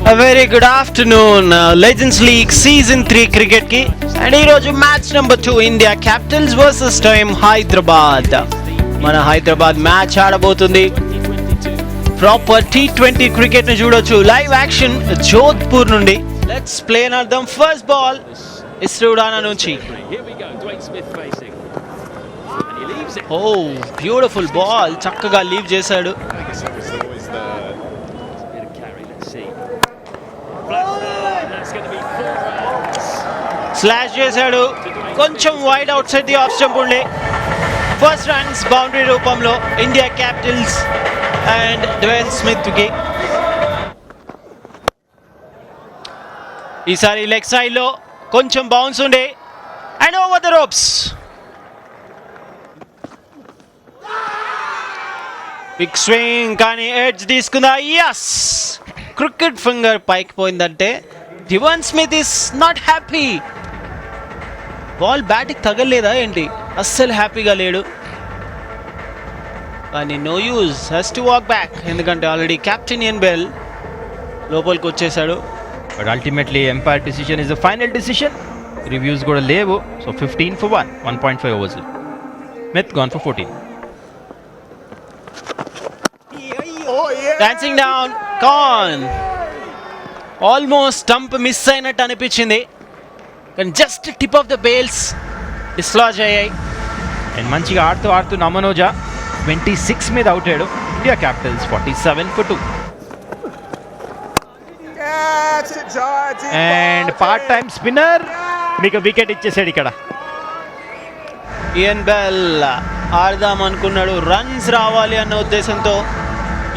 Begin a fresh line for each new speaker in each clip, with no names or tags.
A very good afternoon, Legends League Season 3 cricket ki and ee roju match number 2 India Capitals versus Team Hyderabad. Mana Hyderabad match aadabotundi. Proper T20 cricket ni chudochu. Live action Jodhpur nundi. Let's play another first ball. Isrudana nunchi.
Here we go, Dwayne Smith facing. And he leaves it.
Oh, beautiful ball. Chakkaga leave chesadu. Slash చేశాడు కొంచెం wide outside the off stump ఉండే first runs boundary రూపంలో India Capitals and Dwayne Smith కి ఈసారి leg side లో కొంచెం bounce ఉండే and over the ropes big swing కానీ ఎడ్జ్ తీసుకుందా ఎస్ క్రికెట్ ఫింగర్ పైకి పోయిందంటే Dwayne Smith is not happy ball బ్యాట్కి తగలేదా ఏంటి అస్సలు హ్యాపీగా లేడు కానీ no use has to walk back ఎందుకంటే ఆల్రెడీ కెప్టెన్ ఇయన్ బెల్ లోపలికి వచ్చేసాడు
but ultimately umpire decision is the final decision reviews కూడా లేవు so 15 for 1 1.5 overs Smith gone for 14
dancing down can almost stump miss అయినట్టు అనిపించింది కానీ just tip of the bales dislodge అయ్యాయి
and మంచిగా ఆడుతూ నమనోజా 26 మీద అవుట్ అయ్యాడు India Capitals 47 for 2 and part time spinner మీకు వికెట్ ఇచ్చేసాడు ఇక్కడ
ఇయన్ బెల్ ఆడదాం అనుకున్నాడు రన్స్ రావాలి అన్న ఉద్దేశంతో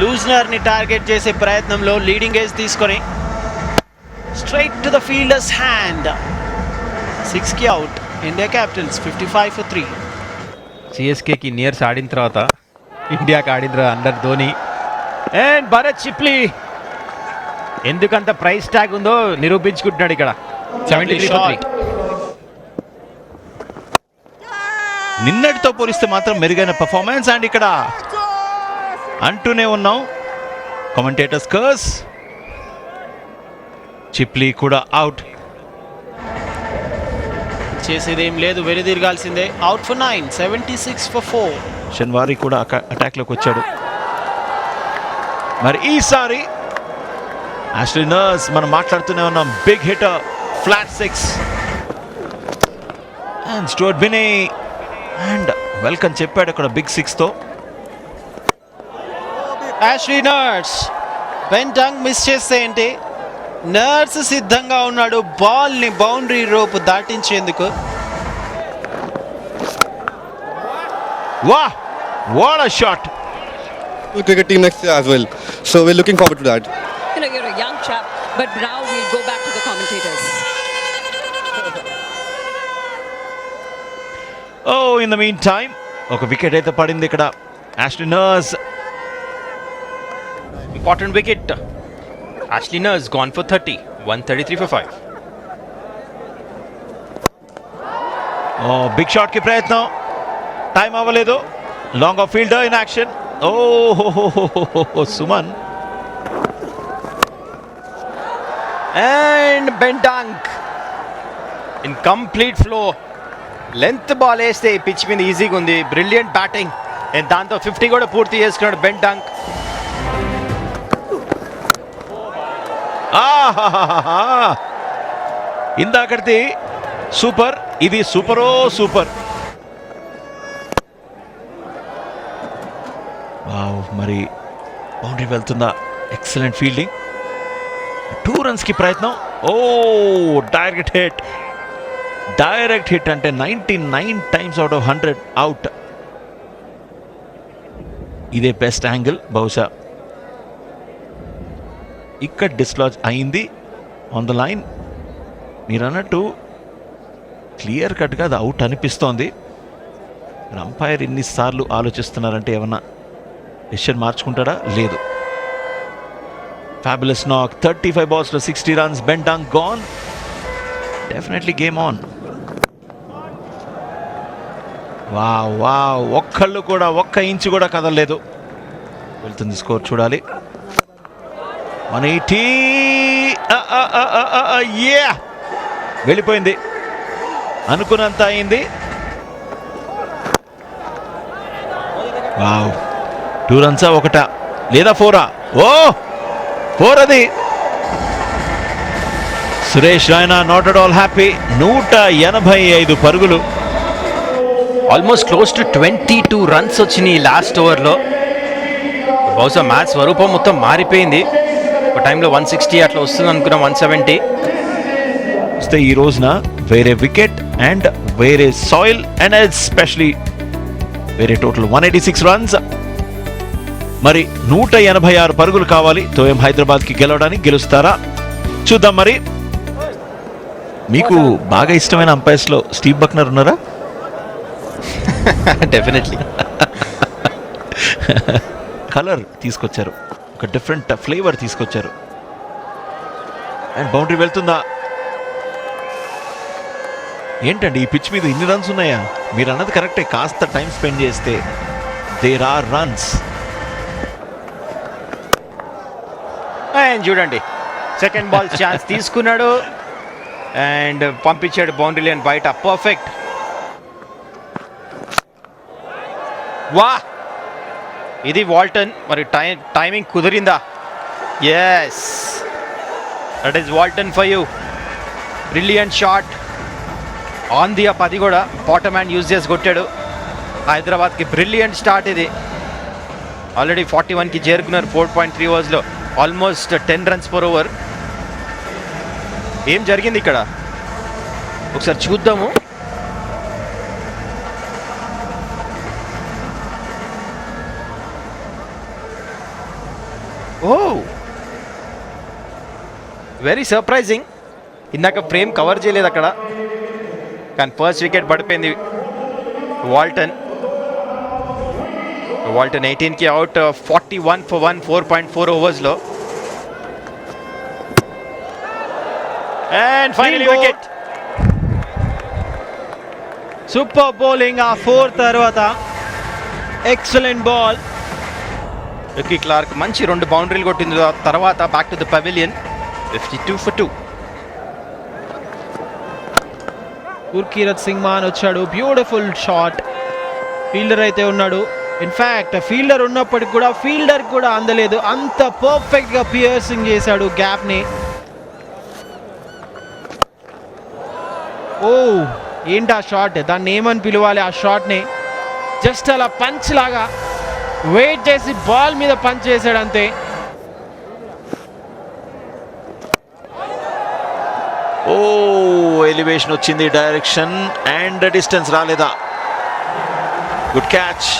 లూజ్నర్ని టార్గెట్ చేసే ప్రయత్నంలో లీడింగ్ ఏజ్ తీసుకొని straight to the fielder's hand 6కి అవుట్ ఇండియా క్యాపిటల్స్ 55 for 3
సిఎస్కేకి నియర్స్ ఆడిన తర్వాత ఇండియాకి ఆడిన తర్వాత అండర్ ధోని అండ్ భరత్ చిప్లీ ఎందుకంత ప్రైస్ ట్యాగ్ ఉందో నిరూపించుకుంటున్నాడు ఇక్కడ 73 for 3
నిన్నటితో పోలిస్తే మాత్రం మెరుగైన పర్ఫార్మెన్స్ అండ్ ఇక్కడ అంటూనే ఉన్నాం కామెంటేటర్స్ కర్స్ చిప్లీ కూడా అవుట్
చేసేదేం లేదు వెనుదిరగాల్సిందే అవుట్ ఫర్ 9 76 for 4
షన్వారి కూడా అటాక్లోకి వచ్చాడు మరి ఈసారి ఆష్లీ నర్స్ మనం మాట్లాడుతూనే ఉన్నాం big hitter flat 6 and Stuart Binny and welcome చెప్పాడు అక్కడ బిగ్ 6తో
Ashley Nurse Ben Dunk miss చేస్తే ఏంటి నర్స్ సిద్ధంగా ఉన్నాడు బాల్ని బౌండరీ రోప్ దాటించేందుకు
వాహ్ what a shot
cricket team next year as well, so we're looking forward to that.
You know, you're a young chap, but now we'll go back to the commentators.
oh in the meantime ఒక wicket అయితే పడింది ఇక్కడ Ashley Nurse
important wicket Ashley Nurse gone for 30 133 for 5
big shot కి ప్రయత్నం time అవ్వలేదు long off fielder in action oh Suman
and బెంటాంక్ in complete flow length ball వేస్తే pitch మీద ఈజీగా ఉంది బ్రిలియంట్ బ్యాటింగ్ అండ్ దాంతో 50 కూడా పూర్తి చేసుకున్నాడు బెంటాంక్
ఇందాకటి సూపర్ ఇది సూపరో సూపర్ మరి బౌండరీ వెళ్తుందా ఎక్సలెంట్ ఫీల్డింగ్ 2 రన్స్కి ప్రయత్నం ఓ డైరెక్ట్ హిట్ అంటే 99 times out of 100 అవుట్ ఇదే బెస్ట్ యాంగిల్ బహుశా ఇక్కడ డిస్లాజ్ అయింది ఆన్ ద లైన్ మీరు అన్నట్టు క్లియర్ కట్గా అది అవుట్ అనిపిస్తోంది అంపైర్ ఎన్నిసార్లు ఆలోచిస్తున్నారంటే ఏమన్నా డెసిషన్ మార్చుకుంటాడా లేదు ఫ్యాబులస్ నాక్ 35 balls 60 runs Ben dung gone definitely game on wow ఒక్కళ్ళు కూడా ఒక్క ఇంచు కూడా కదలలేదు వెళ్తుంది స్కోర్ చూడాలి 180. వెళ్ళిపోయింది, అనుకున్నంత అయింది. వావ్, 2 రన్సా ఒకటా లేదా 4ఆ? ఓ 4 అది. Suresh Raina not at all happy. 185 పరుగులు.
ఆల్మోస్ట్ క్లోజ్ టు 22 రన్స్ వచ్చినాయి లాస్ట్ ఓవర్లో. బహుశా మ్యాచ్ స్వరూపం మొత్తం మారిపోయింది. ఒక టైంలో 160 అట్లా వస్తుంది అనుకున్నాం, 170.
వస్తే ఈ రోజున వేరే వికెట్ అండ్ వేరే సాయిల్ అండ్ ఎస్పెషలీ వేరే టోటల్ 186 రన్స్. మరి 186 పరుగులు కావాలి తోయం హైదరాబాద్కి గెలవడానికి. గెలుస్తారా చూద్దాం. మరి మీకు బాగా ఇష్టమైన అంపైర్స్లో స్టీవ్ బక్నర్ ఉన్నారా?
డెఫినెట్లీ.
కలర్ తీసుకొచ్చారు, ఒక డిఫరెంట్ ఫ్లేవర్ తీసుకొచ్చారు. అండ్ బౌండరీ వెళ్తుందా? ఏంటండి ఈ పిచ్ మీద ఇన్ని రన్స్ ఉన్నాయా? మీరు అన్నది కరెక్టే, కాస్త టైం స్పెండ్ చేస్తే దేర్ ఆర్ రన్స్.
అండ్ చూడండి, సెకండ్ బాల్ ఛాన్స్ తీసుకున్నాడు అండ్ పంపించాడు బౌండరీ లైన్ బయట. పర్ఫెక్ట్. వా, ఇది వాల్టన్. మరి టైమింగ్ కుదిరిందా? Yes, that is Walton for you. Brilliant shot on the up. అది కూడా బాటమ్ హ్యాండ్ యూజ్ చేసి కొట్టాడు. హైదరాబాద్కి బ్రిలియంట్ స్టార్ట్ ఇది. ఆల్రెడీ 41కి చేరుకున్నారు 4.3 ఓవర్స్లో. Almost 10 runs per over. ఏం జరిగింది ఇక్కడ ఒకసారి చూద్దాము. Oh, very surprising. ఇందాక ఫ్రేమ్ కవర్ చేయలేదు అక్కడ, కానీ ఫస్ట్ వికెట్ పడిపోయింది వాల్టన్. 18కి అవుట్. 41 for 1, 4.4 ఓవర్స్లో. And final wicket.
Super bowling ఆ 4 తర్వాత. Excellent ball.
రికీ క్లార్క్ మంచి 2 బౌండరీలు కొట్టిన తర్వాత back to the pavilion. 52 for 2.
Gurkeerat Singh Mann వచ్చాడు. Beautiful shot. ఫీల్డర్ అయితే ఉన్నాడు. ఇన్ఫ్యాక్ట్ ఫీల్డర్ ఉన్నప్పటికి కూడా ఫీల్డర్ కూడా అందలేదు, అంత పర్ఫెక్ట్గా పియర్సింగ్ చేశాడు గ్యాప్ని. ఓ, ఏంటి ఆ షాట్? దాన్ని ఏమని పిలవాలి ఆ షాట్ని? జస్ట్ అలా పంచ్ లాగా వెయిట్ చేసి బాల్ మీద పంచ్ చేశాడు అంతే.
ఓ, ఎలివేషన్ వచ్చింది, డైరెక్షన్ అండ్ డిస్టెన్స్ రాలేదా? Good catch.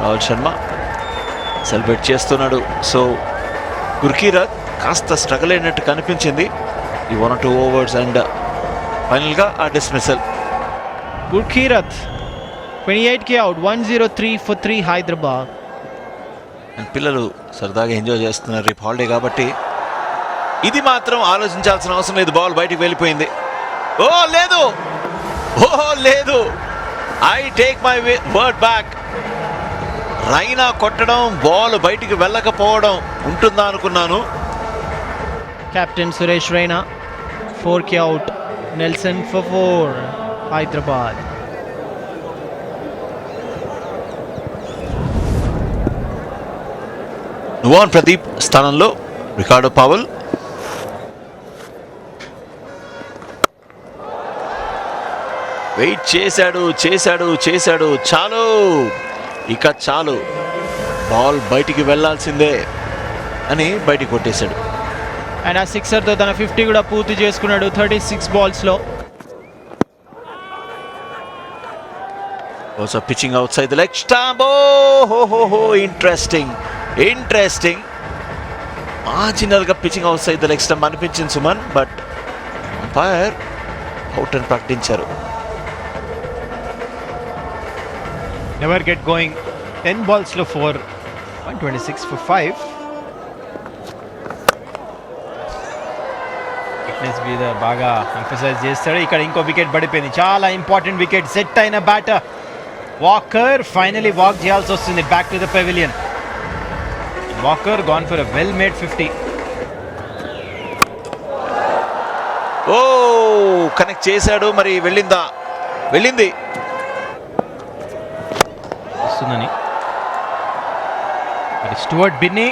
Rahul Sharma celebrate చేస్తున్నాడు. సో గుర్కీరత్ కాస్త స్ట్రగుల్ అయినట్టు కనిపించింది ఈ 1 or 2 ఓవర్స్ అండ్ ఫైనల్గా ఆ డిస్మిసల్.
గుర్కీరత్ 28కి అవుట్. 103 for 3 హైదరాబాద్.
అండ్ పిల్లలు సరదాగా ఎంజాయ్ చేస్తున్నారు, రేపు హాలిడే కాబట్టి. ఇది మాత్రం ఆలోచించాల్సిన అవసరం లేదు. బాల్ బయటికి వెళ్ళిపోయింది. ఓ లేదు, ఓ లేదు, I take my word back. Raina కొట్టడం, బాల్ బయటికి వెళ్ళకపోవడం ఉంటుందా అనుకున్నాను.
కెప్టెన్ సురేష్ రైనా 4కి out. Nelson for 4 Hyderabad.
Nuwan Pradeep స్థానంలో రికార్డో పావెల్. వెయిట్ చేశాడు చేశాడు చేశాడు. చాలు, ఇక చాలు, బాల్ బయటికి వెళ్ళాల్సిందే అని బయటికి కొట్టేశాడు.
అండ్ ఆ సిక్సర్తో తన 50 కూడా పూర్తి చేసుకున్నాడు 36 బాల్స్లో.
Also pitching outside the leg stump. Interesting interesting. మార్జినల్గా pitching outside the leg stump అనిపించింది సుమన్, బట్ అంపైర్ అవుట్ అని ప్రకటించారు.
Never get going. 10 బాల్స్లో 4. 126 for 5. ఫిట్నెస్ మీద బాగా ఎంఫసైజ్ చేస్తాడు. ఇక్కడ ఇంకో వికెట్ పడిపోయింది, చాలా ఇంపార్టెంట్ వికెట్. సెట్ అయిన బ్యాటర్ వాకర్ ఫైనలీ వాక్ చేయాల్సి వస్తుంది back to the pavilion. Walker gone for a well made 50.
Oh connect చేశాడు, మరి వెళ్ళింది.
వస్తుందని మరి స్టూవర్ట్ బిన్నీ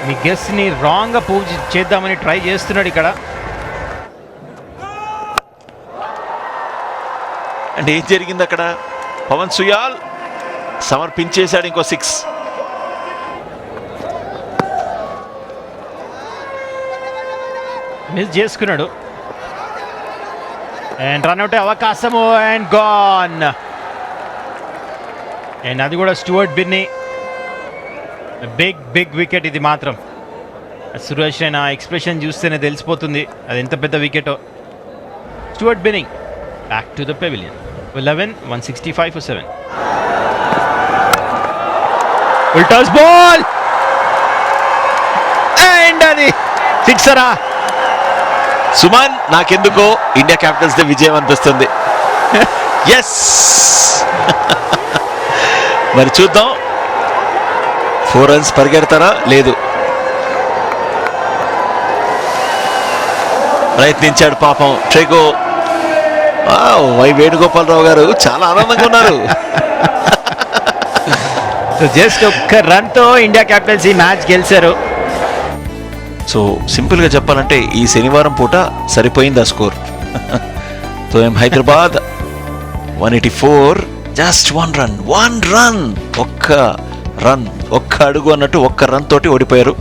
మీ గెస్ట్ని రాంగ్గా పూజ చేద్దామని ట్రై చేస్తున్నాడు ఇక్కడ.
అంటే ఏం జరిగింది అక్కడ? పవన్ సుయాల్ సమర్పించేశాడు ఇంకో 6.
మిస్ చేసుకున్నాడు అండ్ రన్అట్ అవకాశము అండ్ గాన్. అండ్ అది కూడా స్టూవర్ట్ బిన్నీ. బిగ్ వికెట్ ఇది మాత్రం. సురేష్ అయిన ఎక్స్ప్రెషన్ చూస్తేనే తెలిసిపోతుంది అది ఎంత పెద్ద వికెటో. Stuart Binny back to the pavilion. 11 165 for 7. ఉల్టాస్ బాల్ అండ్ అది సిక్సరా.
సుమన్, నాకెందుకో ఇండియా క్యాపిటల్స్ దే విజయం అనిపిస్తుంది. ఎస్ మరి చూద్దాం 4 runs పరిగెడతారా లేదు. ప్రయత్నించాడు పాపం ట్రెగో. వై వేణుగోపాలరావు గారు చాలా ఆనందంగా ఉన్నారు.
జస్ట్ ఒక్క రన్తో ఇండియా క్యాపిటల్స్ ఈ మ్యాచ్ గెలిచారు.
సో సింపుల్గా చెప్పాలంటే ఈ శనివారం పూట సరిపోయింది ఆ score. So Hyderabad 184, just 1 run, ఒక్క అడుగు అన్నట్టు ఒక్క రన్ తోటి ఓడిపోయారు.